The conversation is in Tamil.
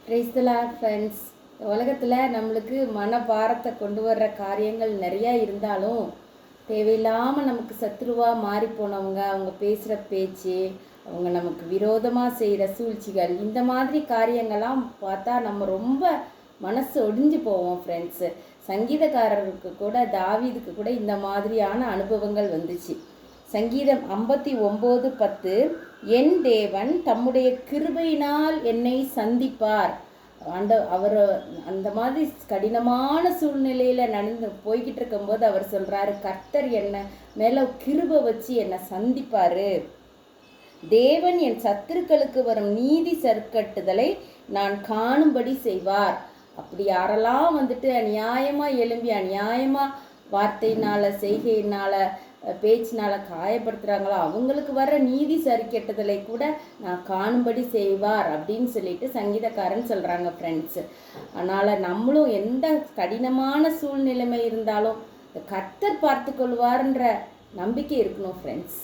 Praise the Lord friends. உலகத்தில் நம்மளுக்கு மன பாரத்தை கொண்டு வர்ற காரியங்கள் நிறையா இருந்தாலும் தேவையில்லாமல் நமக்கு சத்ருவாக மாறி போனவங்க, அவங்க பேசுகிற பேச்சு, அவங்க நமக்கு விரோதமாக செய்கிற சூழ்ச்சிகள், இந்த மாதிரி காரியங்கள்லாம் பார்த்தா நம்ம ரொம்ப மனசு ஒடிஞ்சு போவோம் ஃப்ரெண்ட்ஸு. சங்கீதக்காரருக்கு கூட, தாவீதுக்கு கூட இந்த மாதிரியான அனுபவங்கள் வந்துச்சு. சங்கீதம் 59:10, என் தேவன் தம்முடைய கிருபையினால் என்னை சந்திப்பார். அவர் அந்த மாதிரி கடினமான சூழ்நிலையில் நடந்து போய்கிட்டு இருக்கும்போது அவர் சொல்கிறாரு, கர்த்தர் என்னை மேலே கிருபை வச்சு என்னை சந்திப்பார். தேவன் என் சத்துருக்களுக்கு வரும் நீதி சற்கட்டுதலை நான் காணும்படி செய்வார். அப்படி யாரெல்லாம் வந்துட்டு அநியாயமாக எழும்பி அநியாயமாக வார்த்தையினால், செய்கையினால், பேச்சினால் காயப்படுத்துகிறாங்களோ அவங்களுக்கு வர நீதி சரி கெட்டதலை கூட நான் காணும்படி செய்வார் அப்படின்னு சொல்லிட்டு சங்கீதக்காரன் சொல்கிறாங்க ஃப்ரெண்ட்ஸு. அதனால் நம்மளும் எந்த கடினமான சூழ்நிலைமை இருந்தாலும் கர்த்தர் பார்த்து கொள்வார்ன்ற நம்பிக்கை இருக்கணும் ஃப்ரெண்ட்ஸ்.